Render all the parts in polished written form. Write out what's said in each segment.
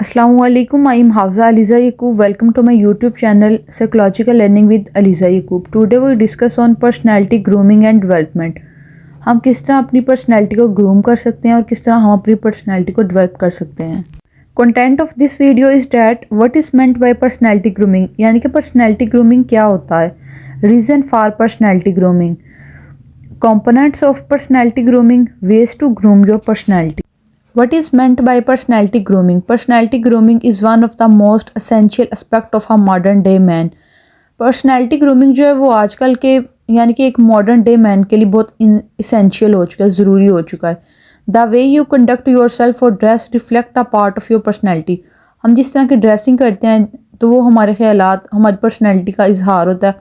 Assalamualaikum. I am Hafza Aliza Yaqub. Welcome to my YouTube channel Psychological Learning with Aliza Yaqub. Today we discuss on personality grooming and development. हम किस तरह अपनी personality को groom कर सकते हैं और किस तरह हम अपनी पर्सनैलिटी को डेवलप कर सकते हैं। Content of this video is that what is meant by personality grooming, यानी कि पर्सनैलिटी ग्रूमिंग क्या होता है, reason for personality grooming, components of personality grooming, ways to groom your personality. What is meant by personality grooming? Personality grooming is one of the most essential aspect of a modern day man. Personality grooming जो है वो आजकल के यानी कि एक modern day man के लिए बहुत इसेंशियल हो चुका है, ज़रूरी हो चुका है। The way you conduct your self और dress reflect a part of your personality. हम जिस तरह की ड्रेसिंग करते हैं तो वो हमारे ख्यालात, हमारी पर्सनैलिटी का इजहार होता है।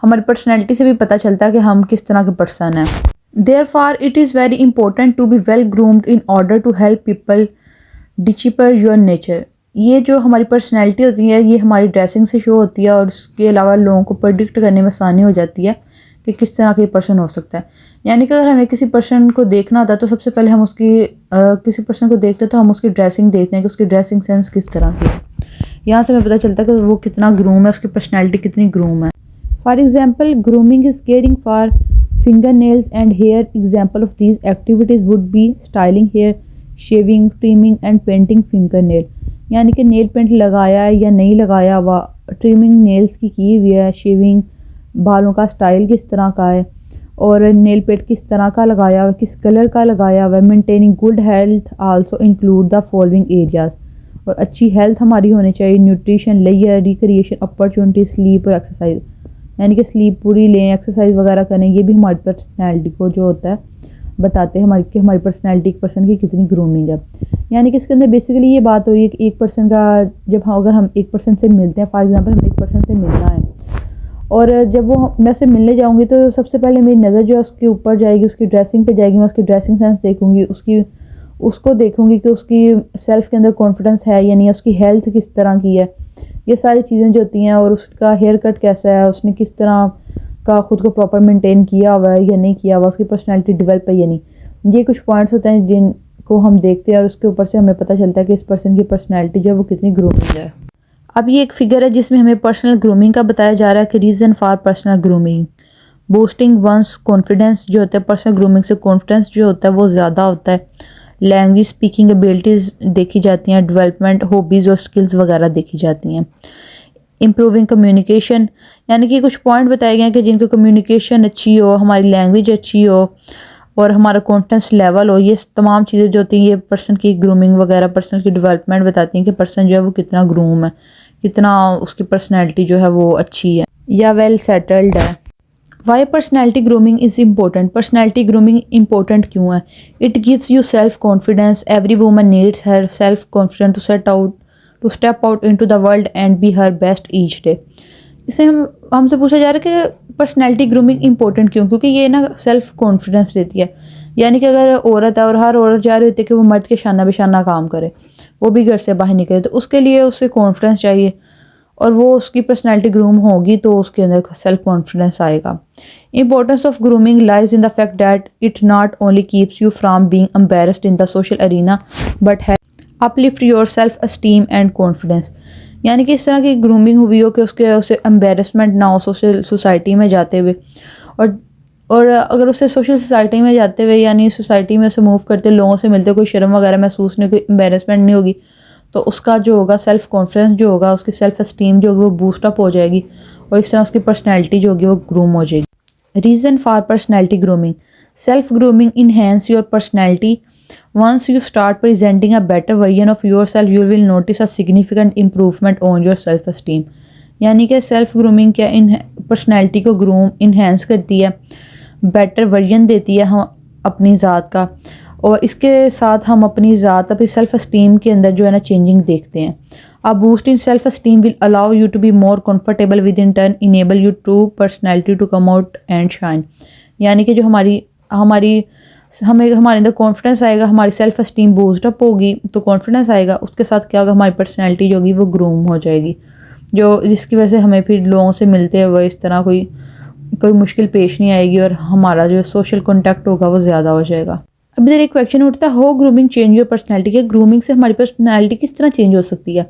हमारी पर्सनैलिटी से भी पता चलता है कि हम किस तरह के पर्सन हैं। Therefore, it is very important to be well groomed in order to help people decipher your nature. ये जो हमारी पर्सनैलिटी होती है ये हमारी ड्रेसिंग से शो होती है और इसके अलावा लोगों को प्रेडिक्ट करने में आसानी हो जाती है कि किस तरह का पर्सन हो सकता है। यानी कि अगर हमें किसी पर्सन को देखना होता है तो सबसे पहले हम किसी पर्सन को देखते हैं तो हम उसकी ड्रेसिंग देखते हैं कि उसकी ड्रेसिंग सेंस किस तरह की है। यहाँ से हमें पता चलता है कि वो कितना ग्रूम है, उसकी पर्सनैलिटी कितनी ग्रूम है। For example, grooming is caring for fingernails and hair. Example of these activities would be styling hair, shaving, trimming and painting fingernail. यानी कि नेल पेंट लगाया है या नहीं लगाया हुआ, ट्रिमिंग नेल्स की हुई है, शेविंग बालों का स्टाइल किस तरह का है और नेल पेंट किस तरह का लगाया हुआ, किस कलर का लगाया हुआ है। Maintaining good health also include the following areas. और अच्छी हेल्थ हमारी होनी चाहिए, nutrition, layer, recreation, opportunity, sleep और एक्सरसाइज। यानी कि स्लीप पूरी लें, एक्सरसाइज वगैरह करें। ये भी हमारी पर्सनैलिटी को जो होता है बताते हैं हमारी पर्सनैलिटी एक पर्सन की कितनी ग्रूमिंग है। यानी कि इसके अंदर बेसिकली ये बात हो रही है कि एक पर्सन का अगर हम एक पर्सन से मिलते हैं, फॉर एग्जांपल हमें एक पर्सन से मिलना है और जब वो मैं उससे मिलने जाऊंगी तो सबसे पहले मेरी नज़र जो है उसके ऊपर जाएगी, उसकी ड्रेसिंग पे जाएगी। मैं उसकी ड्रेसिंग सेंस देखूंगी, उसको देखूंगी कि उसकी सेल्फ के अंदर कॉन्फिडेंस है या नहीं, उसकी हेल्थ किस तरह की है, ये सारी चीज़ें जो होती हैं। और उसका हेयर कट कैसा है, उसने किस तरह का ख़ुद को प्रॉपर मेंटेन किया हुआ है या नहीं किया हुआ, उसकी पर्सनैलिटी डेवलप है या नहीं। ये कुछ पॉइंट्स होते हैं जिनको हम देखते हैं और उसके ऊपर से हमें पता चलता है कि इस पर्सन की पर्सनैलिटी जो है वो कितनी ग्रूमिंग है। अब ये एक फिगर है जिसमें हमें पर्सनल ग्रूमिंग का बताया जा रहा है कि reason for personal grooming, boosting one's confidence जो होता है। पर्सनल ग्रूमिंग से कॉन्फिडेंस जो होता है वो ज़्यादा होता है। लैंग्वेज स्पीकिंग एबिलिटीज़ देखी जाती हैं, डेवलपमेंट, हॉबीज़ और स्किल्स वगैरह देखी जाती हैं। इम्प्रूविंग कम्युनिकेशन, यानी कि कुछ पॉइंट बताए गए हैं कि जिनकी कम्युनिकेशन अच्छी हो, हमारी लैंग्वेज अच्छी हो और हमारा कॉन्फिडेंस लेवल हो। ये तमाम चीज़ें जो होती हैं ये पर्सन की ग्रूमिंग वगैरह, पर्सन की डेवलपमेंट बताती हैं कि पर्सन जो है वो कितना ग्रूम है, कितना उसकी पर्सनैलिटी जो है वो अच्छी है या वेल सेटल्ड है। Why personality grooming is important? Personality grooming important क्यों है? It gives you self confidence. Every woman needs her self confidence to step out into the world and be her best each day. इसमें हमसे पूछा जा रहा है कि personality grooming important क्यों? क्योंकि ये ना सेल्फ कॉन्फिडेंस देती है। यानी कि अगर औरत है और हर औरत जा रही होती है कि वो मर्द के शाना बेशाना काम करे, वो भी घर से बाहर निकले, तो उसके लिए उसे कॉन्फिडेंस चाहिए और वो उसकी पर्सनैलिटी ग्रूम होगी तो उसके अंदर सेल्फ कॉन्फिडेंस आएगा। Importance of grooming lies in the fact that it not only keeps you from being embarrassed in the social arena but है uplift your self esteem and confidence. यानी कि इस तरह की ग्रूमिंग हुई हो कि उसे एम्बैरेसमेंट ना हो सोशल सोसाइटी में जाते हुए, और अगर उसे सोशल सोसाइटी में जाते हुए यानी सोसाइटी में उसे मूव करते, लोगों से मिलते, कोई शर्म वगैरह महसूस नहीं, कोई एम्बैरेसमेंट नहीं होगी, तो उसका जो होगा सेल्फ कॉन्फिडेंस जो होगा, उसकी सेल्फ एस्टीम जो होगी वो बूस्टअप हो जाएगी और इस तरह उसकी पर्सनैलिटी जो होगी वो ग्रूम हो जाएगी। Reason for personality grooming, self grooming enhance your personality. Once you start presenting a better version of yourself, you will notice a significant improvement on your self-esteem. यानी कि सेल्फ ग्रूमिंग क्या personality को enhance करती है, better version देती है हम अपनी ज़ात का, और इसके साथ हम अपनी ज़ात, अपनी सेल्फ एस्टीम के अंदर जो है ना चेंजिंग देखते हैं। A boost in self esteem will allow you to be more comfortable with, in turn enable your true personality to come out and shine. यानी कि जो हमारे अंदर कॉन्फिडेंस आएगा, हमारी सेल्फ एस्टीम बूस्टअप होगी तो कॉन्फिडेंस आएगा, उसके साथ क्या होगा, हमारी पर्सनैलिटी जो होगी वो ग्रूम हो जाएगी, जिसकी वजह से हमें फिर लोगों से मिलते हुए इस तरह कोई मुश्किल पेश नहीं आएगी और हमारा जो सोशल कॉन्टैक्ट होगा वो ज़्यादा हो जाएगा। अब इधर एक क्वेश्चन उठता है, how grooming change your personality, कि ग्रूमिंग से हमारी पर्सनैलिटी किस तरह चेंज हो सकती है।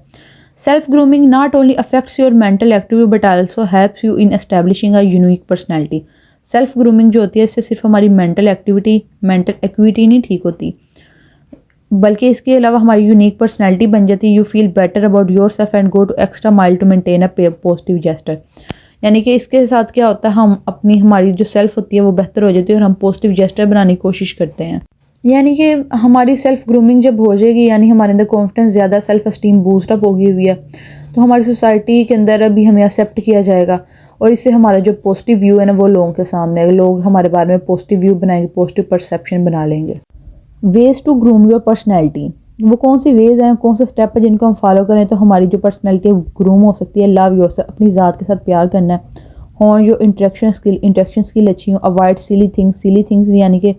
Self grooming not only affects your mental activity but also helps you in establishing a unique personality. Self grooming जो होती है इससे सिर्फ हमारी मेंटल एक्टिविटी नहीं ठीक होती, बल्कि इसके अलावा हमारी यूनिक पर्सनैलिटी बन जाती है। You feel better about yourself and go to extra mile to maintain a positive gesture. यानी कि इसके साथ क्या होता है, हम हमारी जो सेल्फ होती है वो बेहतर हो जाती है और हम पॉजिटिव जेस्टर बनाने की कोशिश करते हैं। यानी कि हमारी सेल्फ ग्रूमिंग जब हो जाएगी, यानी हमारे अंदर कॉन्फिडेंस ज़्यादा, सेल्फ एस्टीम बूस्ट अप होगी हुई है, तो हमारी सोसाइटी के अंदर अभी हमें एक्सेप्ट किया जाएगा और इससे हमारा जो पॉजिटिव व्यू है ना वो लोगों के सामने, लोग हमारे बारे में पॉजिटिव व्यू बनाएंगे, पॉजिटिव परसेप्शन बना लेंगे। Ways to groom your personality, वो कौन सी वेज हैं, कौन से स्टेप है जिनको हम फॉलो करें तो हमारी जो पर्सनैलिटी ग्रूम हो सकती है। लव योरसेल्फ, अपनी ज़ात के साथ प्यार करना है। और जो इंटरेक्शन स्किल अच्छी हो। अवॉइड सिली थिंग्स यानी कि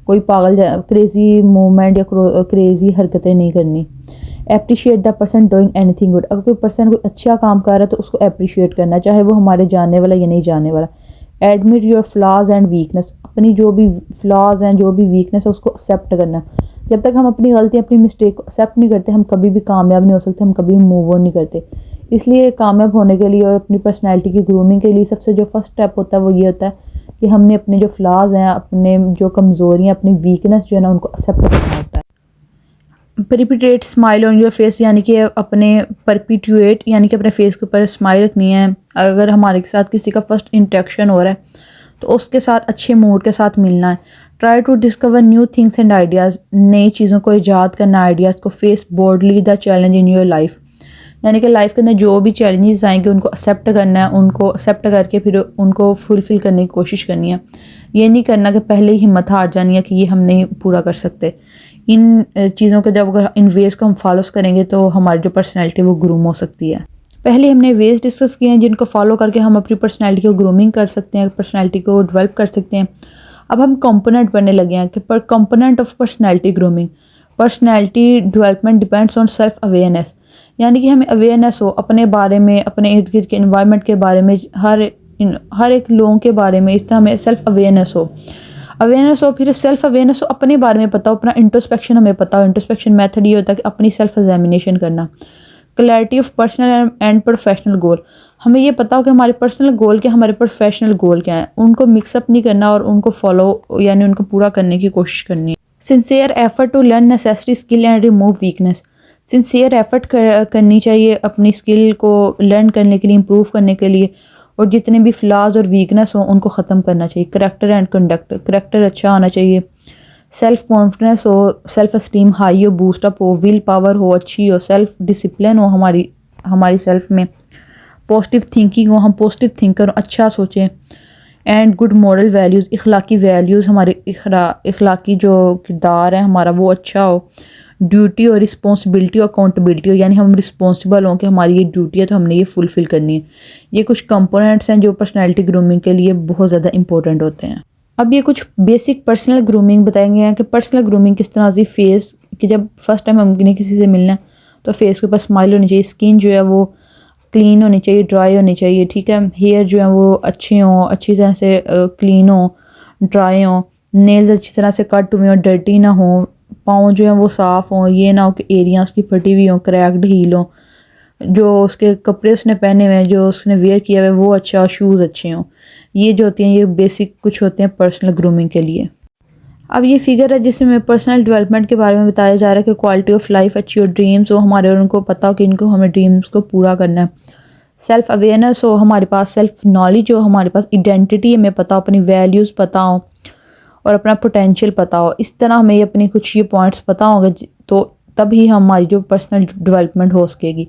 कोई पागल क्रेजी मूवमेंट या क्रेजी हरकतें नहीं करनी। Appreciate the person doing anything good, अगर कोई पर्सन कोई अच्छा काम कर रहा है तो उसको अप्रिशिएट करना, चाहे वो हमारे जानने वाला या नहीं जानने वाला। Admit your flaws and weakness, अपनी जो भी फ्लॉज हैं, जो भी वीकनेस है उसको एक्सेप्ट करना। जब तक हम अपनी गलती, अपनी मिस्टेक को एक्सेप्ट नहीं करते, हम कभी भी कामयाब नहीं हो सकते, हम कभी मूव ऑन नहीं करते। इसलिए कामयाब होने के लिए और अपनी पर्सनैलिटी की ग्रूमिंग के लिए सबसे जो फर्स्ट स्टेप होता है वो ये होता है कि हमने अपने जो फ्लॉज हैं, अपने जो कमज़ोरियाँ, अपनी वीकनेस जो है ना उनको एक्सेप्ट करना होता है। परपिट्यूएट स्माइल ऑन योर फेस, यानी कि यानी कि अपने फेस के ऊपर स्माइल रखनी है। अगर हमारे साथ किसी का फर्स्ट इंटरेक्शन हो रहा है तो उसके साथ अच्छे मूड के साथ मिलना है। Try to discover new things and ideas, नई चीज़ों को ईजाद करना, आइडियाज़ को। Face boldly the challenge in your life, यानी कि लाइफ के अंदर जो भी चैलेंजेस आएंगे उनको एक्सेप्ट करना है, उनको एक्सेप्ट करके फिर उनको फुलफ़िल करने की कोशिश करनी है। ये नहीं करना कि पहले ही हिम्मत हार जानी है कि ये हम नहीं पूरा कर सकते। इन चीज़ों के जब अगर इन वेज़ को हम फॉलोस करेंगे तो हमारी जो पर्सनैलिटी वो ग्रूम हो सकती है। पहले हमने वेज़ डिस्कस किए हैं जिनको फॉलो करके हम अपनी पर्सनैलिटी को ग्रूमिंग कर सकते हैं, पर्सनैलिटी को डेवलप कर सकते हैं। अब हम कंपोनेंट बनने लगे हैं कि पर component of personality grooming. Personality development depends on self awareness, यानी कि हमें अवेयरनेस हो अपने बारे में, अपने इर्द गिर्द के इन्वायरमेंट के बारे में, हर एक लोगों के बारे में। इस तरह हमें सेल्फ अवेयरनेस हो, फिर सेल्फ अवेयरनेस हो, अपने बारे में पता हो, अपना इंट्रोस्पेक्शन हमें पता हो। इंट्रोस्पेक्शन मेथड ये होता है कि अपनी सेल्फ एग्जामिनेशन करना। Clarity of personal and professional goal, हमें ये पता हो कि हमारे पर्सनल गोल क्या, हमारे प्रोफेशनल गोल क्या हैं, उनको मिक्सअप नहीं करना और उनको फॉलो यानी उनको पूरा करने की कोशिश करनी है। Sincere effort to learn necessary skill and remove weakness, sincere effort करनी चाहिए अपनी स्किल को लर्न करने के लिए, इम्प्रूव करने के लिए, और जितने भी फ्लॉज और वीकनेस हो उनको ख़त्म करना चाहिए। करैक्टर एंड कंडक्ट, करैक्टर अच्छा होना चाहिए। सेल्फ कॉन्फिडेंस हो, सेल्फ एस्टीम हाई हो, बूस्टअप हो, विल पावर हो अच्छी हो, सेल्फ डिसिप्लिन हो हमारी सेल्फ में, पॉजिटिव थिंकिंग हो, हम पॉजिटिव थिंकर हो, अच्छा सोचें। एंड गुड मॉरल वैल्यूज़, इखलाकी वैल्यूज़, हमारे इखलाकी जो किरदार है हमारा वो अच्छा हो। ड्यूटी और रिस्पॉन्सिबिलिटी और अकाउंटेबिलिटी हो, यानी हम रिस्पॉन्सिबल हों कि हमारी ये ड्यूटी है तो हमने ये फुलफ़िल करनी है। ये कुछ कंपोनेंट्स हैं जो पर्सनैलिटी ग्रूमिंग के लिए बहुत ज़्यादा इंपॉर्टेंट होते हैं। अब ये कुछ बेसिक पर्सनल ग्रूमिंग बताएंगे हैं कि पर्सनल ग्रूमिंग किस तरह से। फेस कि जब फर्स्ट टाइम हमने किसी से मिलना है तो फेस के ऊपर स्माइल होनी चाहिए। स्किन जो है वो क्लीन होनी चाहिए, ड्राई होनी चाहिए, ठीक है। हेयर जो है वो अच्छे हों, अच्छी तरह से क्लीन हो, ड्राई हो। नेल्स अच्छी तरह से कट हुए हों, डर्टी ना हो। पाँव जो है वो साफ़ हों, ये ना हो कि एरिया उसकी फटी हुई हों, क्रैक्ड हील हो। जो उसके कपड़े उसने पहने हुए हैं, जो उसने वेयर किया हुआ है वो अच्छा हो, शूज़ अच्छे हों। ये जो होती हैं ये बेसिक कुछ होते हैं पर्सनल ग्रूमिंग के लिए। अब ये फिगर है जिसमें पर्सनल डेवलपमेंट के बारे में बताया जा रहा है कि क्वालिटी ऑफ लाइफ अच्छी हो, ड्रीम्स हो हमारे और उनको पता हो कि इनको हमें ड्रीम्स को पूरा करना है। सेल्फ अवेयरनेस हो हमारे पास, सेल्फ नॉलेज हो हमारे पास, आइडेंटिटी हमें पता हो, अपनी वैल्यूज़ पता हो और अपना पोटेंशियल पता हो। इस तरह हमें अपनी कुछ ये पॉइंट्स पता होंगे तो तभी हमारी जो पर्सनल डेवलपमेंट हो सकेगी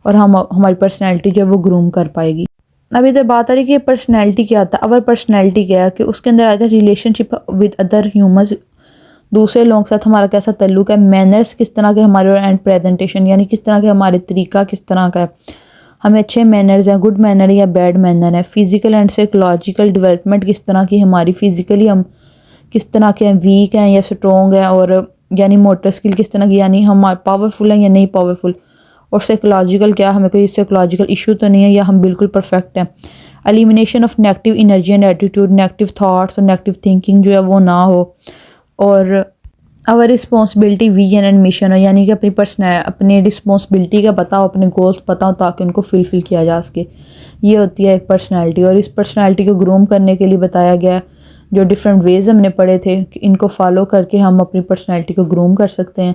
और हमारी पर्सनैलिटी जो है वो ग्रूम कर पाएगी। अब इधर बात आ रही है कि पर्सनैलिटी क्या आता है। अवर पर्सनैलिटी क्या है कि उसके अंदर आता है रिलेशनशिप विद अदर ह्यूमंस, दूसरे लोगों के साथ हमारा कैसा ताल्लुक है। मैनर्स किस तरह के हमारे, एंड प्रेजेंटेशन यानी किस तरह के हमारे तरीका किस तरह का है, हमें अच्छे मैनर्स हैं, गुड मैनर या बैड मैनर है। फिज़िकल एंड साइकोलॉजिकल डेवलपमेंट किस तरह की हमारी, फिज़िकली हम किस तरह के हैं, वीक हैं या स्ट्रॉन्ग हैं, और यानी मोटर स्किल किस तरह की, यानी हम पावरफुल हैं या नहीं पावरफुल। और साइकोलॉजिकल क्या, हमें कोई साइकोलॉजिकल इशू तो नहीं है या हम बिल्कुल परफेक्ट हैं। Elimination of negative energy and attitude, negative thoughts और नेगेटिव थिंकिंग जो है वो ना हो। और our responsibility vision and mission हो, यानी कि अपनी रिस्पॉन्सिबिलिटी का पता हो, अपने गोल्स पता हो ताकि उनको फुलफिल किया जा सके। ये होती है एक पर्सनैलिटी। और इस पर्सनैलिटी को ग्रूम करने के लिए बताया गया जो डिफरेंट वेज़ हमने पढ़े थे कि इनको फॉलो करके हम अपनी पर्सनैलिटी को ग्रूम कर सकते हैं।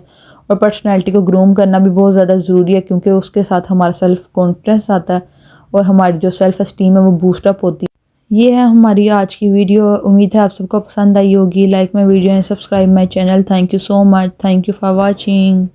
और पर्सनैलिटी को ग्रूम करना भी बहुत ज़्यादा ज़रूरी है क्योंकि उसके साथ हमारा सेल्फ़ कॉन्फिडेंस आता है और हमारी जो सेल्फ़ एस्टीम है वो बूस्टअप होती है। ये है हमारी आज की वीडियो। उम्मीद है आप सबको पसंद आई होगी। Like my video and subscribe my channel. Thank you so much. Thank you for watching.